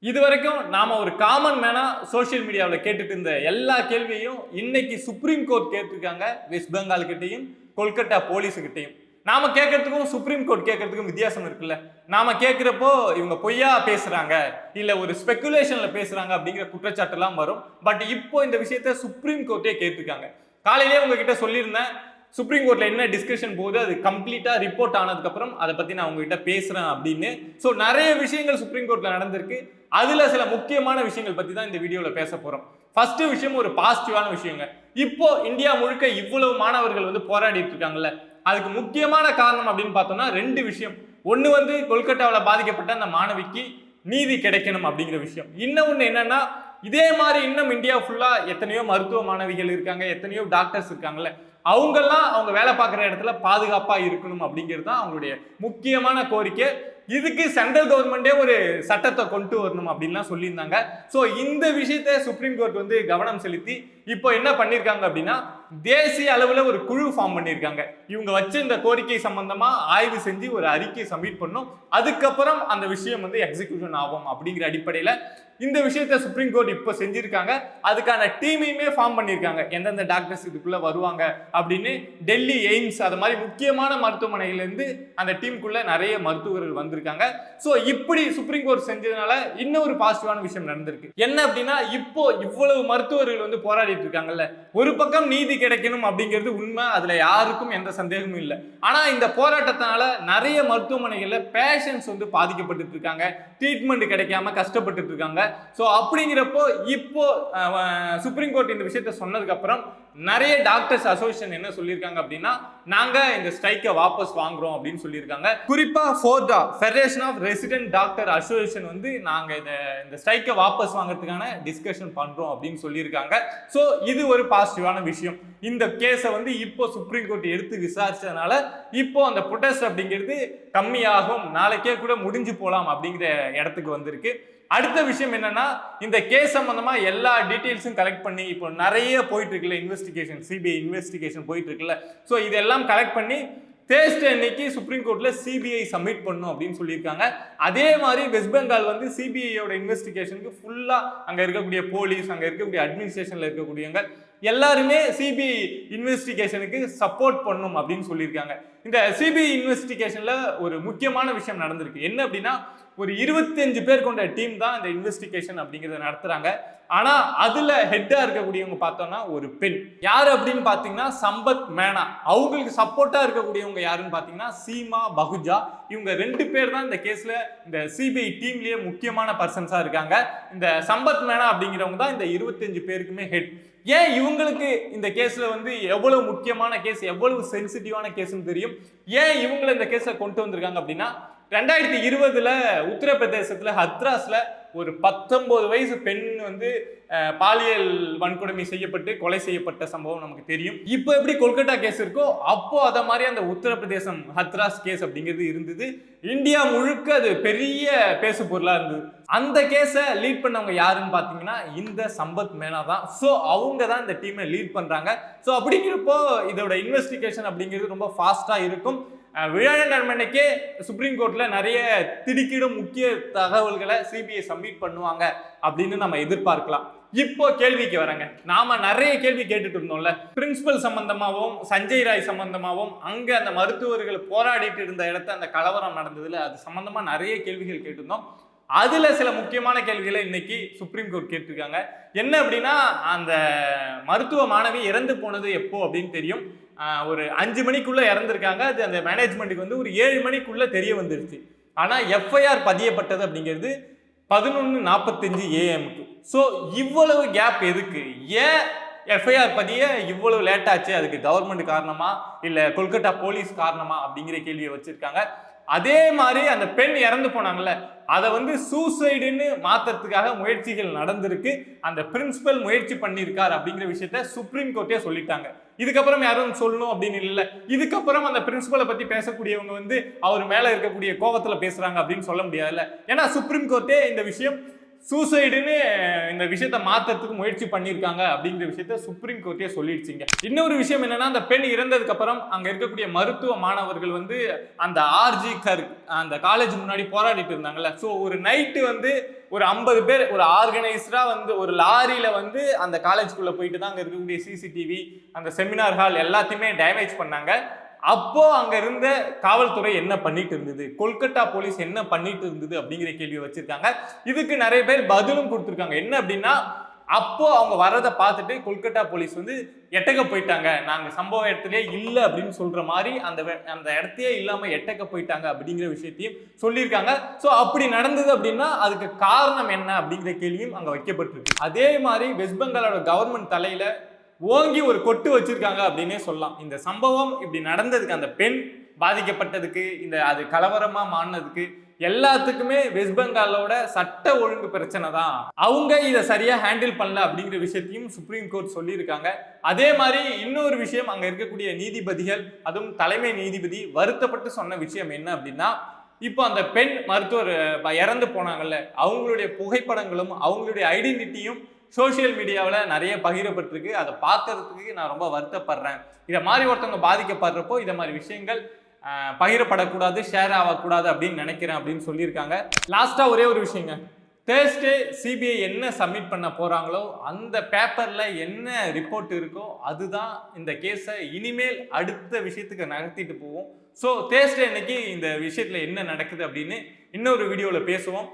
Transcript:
இதுவரைக்கும் நாம ஒரு காமன் மேனா சோசியல் மீடியாவில் கேட்டுட்டு இருந்த எல்லா கேள்வியையும் இன்னைக்கு சுப்ரீம் கோர்ட் கேட்டிருக்காங்க. வெஸ்ட் பெங்கால் கிட்டையும் கொல்கத்தா போலீஸ் கிட்டையும். நாம கேட்கறதுக்கும் சுப்ரீம் கோர்ட் கேட்கறதுக்கும் வித்தியாசம் இருக்குல்ல. நாம கேட்கிறப்போ இவங்க பொய்யா பேசுறாங்க, இல்ல ஒரு ஸ்பெகுலேஷன்ல பேசுறாங்க அப்படிங்கிற குற்றச்சாட்டு எல்லாம் வரும். பட் இப்போ இந்த விஷயத்த சுப்ரீம் கோர்ட்டே கேட்டிருக்காங்க. காலையிலேயே உங்ககிட்ட சொல்லியிருந்தேன், சுப்ரீம் கோர்ட்ல என்ன டிஸ்கஷன் போகுது, அது கம்ப்ளீட்டா ரிப்போர்ட் ஆனதுக்கு அப்புறம் அதை பத்தி நான் உங்ககிட்ட பேசுறேன் அப்படின்னு. ஸோ நிறைய விஷயங்கள் சுப்ரீம் கோர்ட்ல நடந்திருக்கு. அதுல சில முக்கியமான விஷயங்கள் பத்தி தான் இந்த வீடியோல பேச போறோம். ஃபர்ஸ்ட் விஷயம் ஒரு பாசிட்டிவான விஷயங்க. இப்போ இந்தியா முழுக்க இவ்வளவு மாணவர்கள் வந்து போராடிட்டு இருக்காங்கல்ல, அதுக்கு முக்கியமான காரணம் அப்படின்னு பார்த்தோம்னா ரெண்டு விஷயம். ஒன்னு வந்து கொல்கத்தாவில் பாதிக்கப்பட்ட அந்த மாணவிக்கு நீதி கிடைக்கணும் அப்படிங்கிற விஷயம். இன்னொன்னு என்னன்னா, இதே மாதிரி இன்னும் இந்தியா ஃபுல்லா எத்தனையோ மருத்துவ மாணவிகள் இருக்காங்க, எத்தனையோ டாக்டர்ஸ் இருக்காங்கல்ல, அவங்கெல்லாம் அவங்க வேலை பார்க்குற இடத்துல பாதுகாப்பா இருக்கணும் அப்படிங்கிறது தான் அவங்களுடைய முக்கியமான கோரிக்கை. இதுக்கு சென்ட்ரல் கவர்மெண்டே ஒரு சட்டத்தை கொண்டு வரணும் அப்படின்லாம் சொல்லியிருந்தாங்க. ஸோ இந்த விஷயத்த சுப்ரீம் கோர்ட் வந்து கவனம் செலுத்தி இப்போ என்ன பண்ணியிருக்காங்க அப்படின்னா, தேசிய அளவில் ஒரு குழு ஃபார்ம் பண்ணியிருக்காங்க. இவங்க வச்சு இந்த கோரிக்கை சம்பந்தமா ஆய்வு செஞ்சு ஒரு அறிக்கை சப்மிட் பண்ணும். அதுக்கப்புறம் அந்த விஷயம் வந்து எக்ஸிகியூஷன் ஆகும் அப்படிங்கிற அடிப்படையில் இந்த விஷயத்த சுப்ரீம் கோர்ட் இப்போ செஞ்சிருக்காங்க. அதுக்கான டீமையுமே ஃபார்ம் பண்ணியிருக்காங்க. எந்தெந்த டாக்டர்ஸ் இதுக்குள்ள வருவாங்க அப்படின்னு. டெல்லி எய்ம்ஸ் அது மாதிரி முக்கியமான மருத்துவமனையிலேருந்து அந்த டீமுக்குள்ள நிறைய மருத்துவர்கள் வந்திருக்காங்க. ஸோ இப்படி சுப்ரீம் கோர்ட் செஞ்சதுனால இன்னொரு பாசிட்டிவான விஷயம் நடந்திருக்கு. என்ன அப்படின்னா, இப்போ இவ்வளவு மருத்துவர்கள் வந்து போராடிட்டு இருக்காங்கல்ல, ஒரு பக்கம் நீதி கிடைக்கணும் அப்படிங்கிறது உண்மை, அதுல யாருக்கும் எந்த சந்தேகமும் இல்லை. ஆனா இந்த போராட்டத்தினால நிறைய மருத்துவமனைகள்ல பேஷண்ட்ஸ் வந்து பாதிக்கப்பட்டு இருக்காங்க, ட்ரீட்மெண்ட் கிடைக்காம கஷ்டப்பட்டு இருக்காங்க. சோ அப்படிங்கிறப்போ இப்போ சுப்ரீம் கோர்ட் இந்த விஷயத்த சொன்னதுக்கு அப்புறம் நிறைய டாக்டர்ஸ் அசோசியேஷன் என்ன சொல்லியிருக்காங்க அப்படின்னா, நாங்க இந்த ஸ்ட்ரைக்கை வாபஸ் வாங்குறோம் அப்படின்னு சொல்லியிருக்காங்க. குறிப்பா FORDA federation of resident doctor association வந்து நாங்க இந்த ஸ்ட்ரைக்கை வாபஸ் வாங்குறதுக்கான டிஸ்கஷன் பண்றோம் அப்படின்னு சொல்லியிருக்காங்க. ஸோ இது ஒரு பாசிட்டிவான விஷயம். இந்த கேஸை வந்து இப்போ சுப்ரீம் கோர்ட் எடுத்து விசாரிச்சதுனால இப்போ அந்த ப்ரொடெஸ்ட் அப்படிங்கிறது கம்மியாகும், நாளைக்கே கூட முடிஞ்சு போலாம் அப்படிங்கிற இடத்துக்கு வந்திருக்கு. அடுத்த விஷயம் என்னன்னா, இந்த கேஸ் சம்பந்தமா எல்லா டீடைல்ஸும் கலெக்ட் பண்ணி இப்போ நிறைய போயிட்டு இருக்குல்ல, இன்வெஸ்டிகேஷன், சிபிஐ இன்வெஸ்டிகேஷன் போயிட்டு இருக்குல்ல. ஸோ இதெல்லாம் கலெக்ட் பண்ணி தேர்ஸ்டே அன்னைக்கு சுப்ரீம் கோர்ட்ல சிபிஐ சப்மிட் பண்ணும் அப்படின்னு சொல்லியிருக்காங்க. அதே மாதிரி வெஸ்ட் பெங்கால் வந்து சிபிஐயோட இன்வெஸ்டிகேஷனுக்கு ஃபுல்லா அங்க இருக்கக்கூடிய போலீஸ், அங்க இருக்கக்கூடிய அட்மினிஸ்ட்ரேஷன்ல இருக்கக்கூடியவங்க எல்லாருமே சிபிஐ இன்வெஸ்டிகேஷனுக்கு சப்போர்ட் பண்ணும் அப்படின்னு சொல்லியிருக்காங்க. இந்த சிபிஐ இன்வெஸ்டிகேஷன்ல ஒரு முக்கியமான விஷயம் நடந்திருக்கு. என்ன அப்படின்னா, ஒரு 25 பேர் கொண்ட டீம் தான் இந்த இன்வெஸ்டிகேஷன் அப்படிங்கிறத நடத்துறாங்க. ஆனா அதுல ஹெட்டா இருக்கக்கூடியவங்க பார்த்தோம்னா ஒரு பெண். யாரு அப்படின்னு பாத்தீங்கன்னா சம்பத் மேனா. அவங்களுக்கு சப்போர்ட்டா இருக்கக்கூடியவங்க யாருன்னு பாத்தீங்கன்னா சீமா பகுஜா. இவங்க 2 பேர் தான் இந்த கேஸ்ல இந்த சிபிஐ டீம்லயே முக்கியமான பர்சன்ஸா இருக்காங்க. இந்த சம்பத் மேனா அப்படிங்கிறவங்க தான் இந்த 25 பேருக்குமே ஹெட். ஏன் இவங்களுக்கு இந்த கேஸ்ல வந்து எவ்வளவு முக்கியமான கேஸ், எவ்வளவு சென்சிட்டிவான கேஸ்ன்னு தெரியும். ஏன் இவங்களை இந்த கேஸ்ல கொண்டு வந்திருக்காங்க அப்படின்னா, 2020 உத்தரப்பிரதேசத்துல ஹத்ராஸ்ல ஒரு 19 வயசு பெண் வந்து பாலியல் வன்கொடுமை செய்யப்பட்டு கொலை செய்யப்பட்ட சம்பவம் நமக்கு தெரியும். இப்போ எப்படி கொல்கத்தா கேஸ் இருக்கோ அப்போ அத மாதிரி அந்த உத்தரப்பிரதேசம் ஹத்ராஸ் கேஸ் அப்படிங்கிறது இருந்தது. இந்தியா முழுக்க அது பெரிய பேசு பொருளா இருந்தது. அந்த கேஸை லீட் பண்ணவங்க யாருன்னு பாத்தீங்கன்னா இந்த சம்பத் மேனா தான். ஸோ அவங்க தான் இந்த டீமை லீட் பண்றாங்க. ஸோ அப்படிங்கிறப்போ இதோட இன்வெஸ்டிகேஷன் அப்படிங்கிறது ரொம்ப ஃபாஸ்டா இருக்கும். விழாநடமன்னைக்கே சுப்ரீம் கோர்ட்ல நிறைய திடுக்கிடும் முக்கிய தகவல்களை சிபிஐ சப்மிட் பண்ணுவாங்க அப்படின்னு நம்ம எதிர்பார்க்கலாம். இப்போ கேள்விக்கு வரங்க. நாம நிறைய கேள்வி கேட்டுட்டு இருந்தோம்ல, பிரின்சிபல் சம்பந்தமாகவும் சஞ்சய் ராய் சம்பந்தமாகவும் அங்க அந்த மருத்துவர்கள் போராடிட்டு இருந்த இடத்த அந்த கலவரம் நடந்ததுல அது சம்பந்தமா நிறைய கேள்விகள் கேட்டிருந்தோம். அதுல சில முக்கியமான கேள்விகளை இன்னைக்கு சுப்ரீம் கோர்ட் கேட்டிருக்காங்க. என்ன அப்படின்னா, அந்த மருத்துவ மாணவி இறந்து போனது எப்போ அப்படின்னு தெரியும். ஒரு 5 மணிக்குள்ள இறந்திருக்காங்க. அது அந்த மேனேஜ்மெண்ட்டுக்கு வந்து ஒரு 7 மணிக்குள்ள தெரிய வந்துருச்சு. ஆனா எஃப்ஐஆர் பதியப்பட்டது அப்படிங்கிறது 11:45 AM. ஸோ இவ்வளவு கேப் எதுக்கு? ஏன் எஃப்ஐஆர் பதிய இவ்வளவு லேட் ஆச்சு? அதுக்கு கவர்மெண்ட் காரணமா இல்ல கொல்கத்தா போலீஸ் காரணமா அப்படிங்கிற கேள்வியை வச்சிருக்காங்க. அதே மாதிரி அந்த பெண் இறந்து போனாங்கல்ல, அதை வந்து சூசைடுன்னு மாத்துறதுக்காக முயற்சிகள் நடந்திருக்கு. அந்த பிரின்சிபல் முயற்சி பண்ணியிருக்கார் அப்படிங்கிற விஷயத்த சுப்ரீம் கோர்ட்டே சொல்லிட்டாங்க. இதுக்கப்புறம் யாரும் சொல்லணும் அப்படின்னு இல்லை. இதுக்கப்புறம் அந்த பிரின்சிபலை பத்தி பேசக்கூடியவங்க வந்து அவர் மேல இருக்கக்கூடிய கோபத்துல பேசுறாங்க அப்படின்னு சொல்ல முடியாதுல்ல. ஏன்னா சுப்ரீம் கோர்ட்டே இந்த விஷயம் சூசைடுன்னு இந்த விஷயத்த மாத்துறதுக்கு முயற்சி பண்ணியிருக்காங்க அப்படிங்கிற விஷயத்த சுப்ரீம் கோர்ட்டே சொல்லிடுச்சிங்க. இன்னொரு விஷயம் என்னன்னா, அந்த பெண் இறந்ததுக்கு அப்புறம் அங்க இருக்கக்கூடிய மருத்துவ மாணவர்கள் வந்து அந்த ஆர்ஜி கர்க் அந்த காலேஜ் முன்னாடி போராடிட்டு இருந்தாங்கல்ல. ஸோ ஒரு நைட்டு வந்து ஒரு 50 பேர் ஒரு ஆர்கனைஸ்டா வந்து ஒரு லாரியில வந்து அந்த காலேஜ்குள்ள போயிட்டு தான் அங்க இருக்கக்கூடிய சிசிடிவி அந்த செமினார் ஹால் எல்லாத்தையுமே டேமேஜ் பண்ணாங்க. அப்போ அங்க இருந்த காவல்துறை என்ன பண்ணிட்டு இருந்தது, கொல்கத்தா போலீஸ் என்ன பண்ணிட்டு இருந்தது அப்படிங்கிற கேள்வி வச்சிருக்காங்க. இதுக்கு நிறைய பேர் பதிலும் கொடுத்திருக்காங்க. என்ன அப்படின்னா, அப்போ அவங்க வரதை பார்த்துட்டு கொல்கத்தா போலீஸ் வந்து எட்டக்க போயிட்டாங்க, நாங்க சம்பவ இடத்திலே இல்லை அப்படின்னு சொல்ற மாதிரி அந்த இடத்தையே இல்லாம எட்டக்க போயிட்டாங்க அப்படிங்கிற விஷயத்தையும் சொல்லியிருக்காங்க. ஸோ அப்படி நடந்தது அப்படின்னா அதுக்கு காரணம் என்ன அப்படிங்கிற கேள்வியும் அங்க வைக்கப்பட்டிருக்கு. அதே மாதிரி வெஸ்ட் பெங்காலோட கவர்மெண்ட் தலையில ஓங்கி ஒரு கொட்டு வச்சிருக்காங்க அப்படின்னே சொல்லலாம். இந்த சம்பவம் இப்படி நடந்ததுக்கு, அந்த பெண் பாதிக்கப்பட்டதுக்கு, இந்த அது கலவரமா மாறினதுக்கு எல்லாத்துக்குமே வெஸ்ட் பெங்காலோட சட்ட ஒழுங்கு பிரச்சனை தான், அவங்க இதை சரியா ஹேண்டில் பண்ணல அப்படிங்கிற விஷயத்தையும் சுப்ரீம் கோர்ட் சொல்லியிருக்காங்க. அதே மாதிரி இன்னொரு விஷயம், அங்க இருக்கக்கூடிய நீதிபதிகள் அதுவும் தலைமை நீதிபதி வருத்தப்பட்டு சொன்ன விஷயம் என்ன அப்படின்னா, இப்போ அந்த பெண் மருத்துவர் இறந்து போனாங்கல்ல, அவங்களுடைய புகைப்படங்களும் அவங்களுடைய ஐடென்டிட்டியும் சோசியல் மீடியாவில் நிறைய பகிரப்பட்டிருக்கு. அதை பார்க்கறதுக்கு நான் ரொம்ப வருத்தப்படுறேன். இதை மாதிரி ஒருத்தவங்க பாதிக்கப்படுறப்போ இதை மாதிரி விஷயங்கள் பகிரப்படக்கூடாது, ஷேர் ஆகக்கூடாது அப்படின்னு நினைக்கிறேன் அப்படின்னு சொல்லியிருக்காங்க. லாஸ்ட்டாக ஒரே ஒரு விஷயங்க, தேர்ஸ்டே சிபிஐ என்ன சப்மிட் பண்ண போகிறாங்களோ அந்த பேப்பரில் என்ன ரிப்போர்ட் இருக்கோ அதுதான் இந்த கேஸை இனிமேல் அடுத்த விஷயத்துக்கு நகர்த்திட்டு போவோம். ஸோ தேர்ஸ்டே அன்னைக்கு இந்த விஷயத்தில் என்ன நடக்குது அப்படின்னு இன்னொரு வீடியோவில் பேசுவோம்.